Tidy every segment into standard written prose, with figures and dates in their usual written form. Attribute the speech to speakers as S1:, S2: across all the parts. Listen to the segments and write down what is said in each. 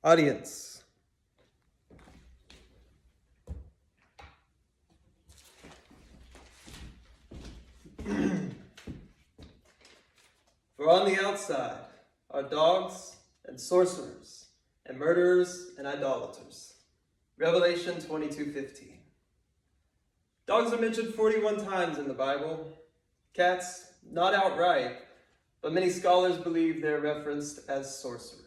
S1: Audience. For on the outside are dogs and sorcerers and murderers and idolaters. Revelation 22:15. Dogs are mentioned 41 times in the Bible. Cats, not outright, but many scholars believe they're referenced as sorcerers.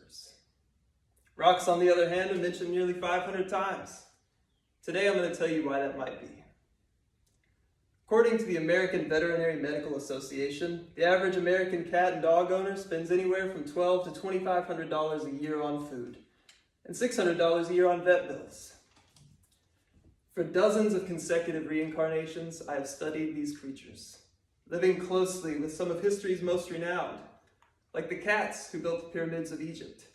S1: Rocks, on the other hand, are mentioned nearly 500 times. Today I'm going to tell you why that might be. According to the American Veterinary Medical Association, the average American cat and dog owner spends anywhere from $1,200 to $2,500 a year on food and $600 a year on vet bills. For dozens of consecutive reincarnations, I have studied these creatures, living closely with some of history's most renowned, like the cats who built the pyramids of Egypt,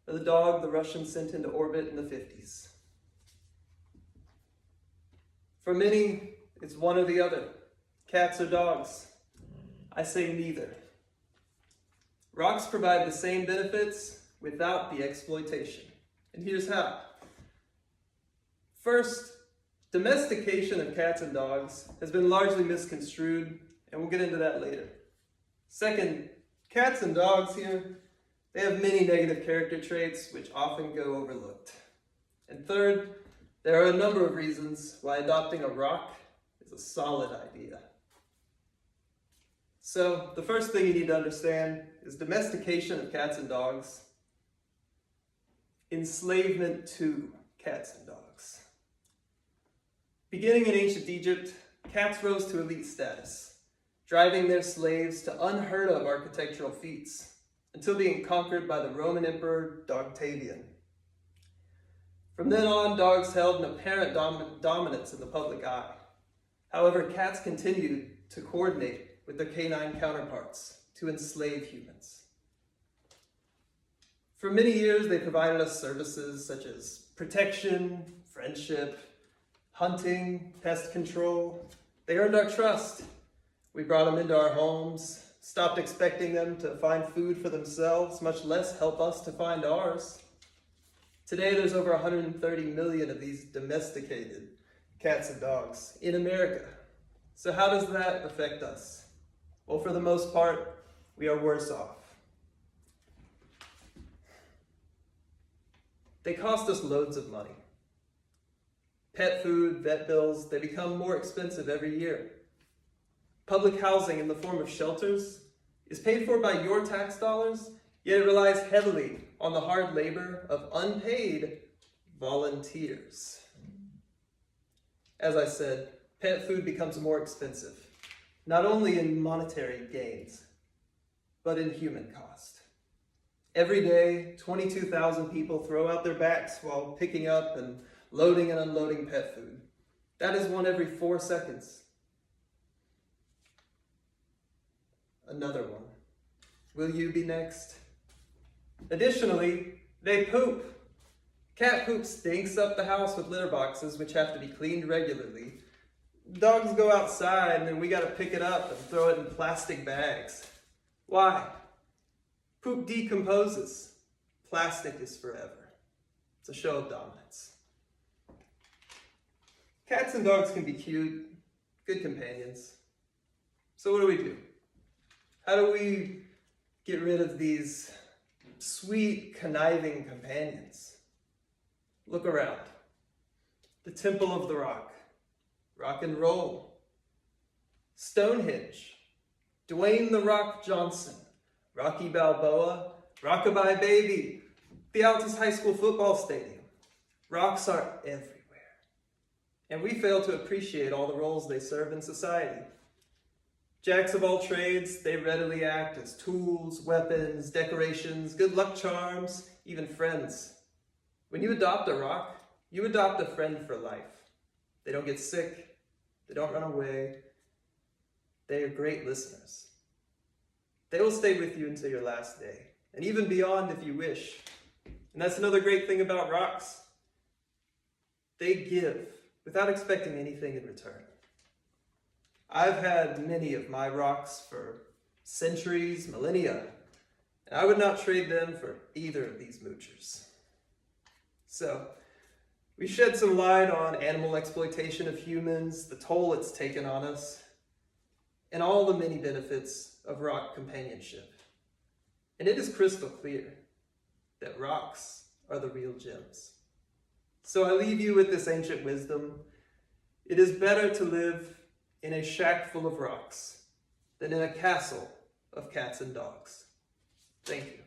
S1: or the dog the Russians sent into orbit in the 50s. For many, it's one or the other, cats or dogs. I say neither. Rocks provide the same benefits without the exploitation. And here's how. First, domestication of cats and dogs has been largely misconstrued, and we'll get into that later. Second, cats and dogs here, they have many negative character traits which often go overlooked. And third, there are a number of reasons why adopting a rock is a solid idea. So, the first thing you need to understand is domestication of cats and dogs, enslavement to cats and dogs. Beginning in ancient Egypt, cats rose to elite status, driving their slaves to unheard of architectural feats, until being conquered by the Roman Emperor Octavian. From then on, dogs held an apparent dominance in the public eye. However, cats continued to coordinate with their canine counterparts to enslave humans. For many years, they provided us services such as protection, friendship, hunting, pest control. They earned our trust. We brought them into our homes, stopped expecting them to find food for themselves, much less help us to find ours. Today, there's over 130 million of these domesticated cats and dogs in America. So how does that affect us? Well, for the most part, we are worse off. They cost us loads of money. Pet food, vet bills, they become more expensive every year. Public housing in the form of shelters is paid for by your tax dollars, yet it relies heavily on the hard labor of unpaid volunteers. As I said, pet food becomes more expensive, not only in monetary gains, but in human cost. Every day, 22,000 people throw out their backs while picking up and loading and unloading pet food. That is one every 4 seconds. Another one. Will you be next? Additionally, they poop. Cat poop stinks up the house with litter boxes, which have to be cleaned regularly. Dogs go outside, and then we got to pick it up and throw it in plastic bags. Why? Poop decomposes. Plastic is forever. It's a show of dominance. Cats and dogs can be cute, good companions. So what do? How do we get rid of these sweet, conniving companions? Look around. The Temple of the Rock, rock and roll. Stonehenge, Dwayne "The Rock" Johnson, Rocky Balboa, Rockabye Baby, the Altus High School football stadium. Rocks are everywhere. And we fail to appreciate all the roles they serve in society. Jacks of all trades, they readily act as tools, weapons, decorations, good luck charms, even friends. When you adopt a rock, you adopt a friend for life. They don't get sick, they don't run away. They are great listeners. They will stay with you until your last day, and even beyond if you wish. And that's another great thing about rocks. They give without expecting anything in return. I've had many of my rocks for centuries, millennia, and I would not trade them for either of these moochers. So, we shed some light on animal exploitation of humans, the toll it's taken on us, and all the many benefits of rock companionship. And it is crystal clear that rocks are the real gems. So I leave you with this ancient wisdom. It is better to live in a shack full of rocks than in a castle of cats and dogs. Thank you.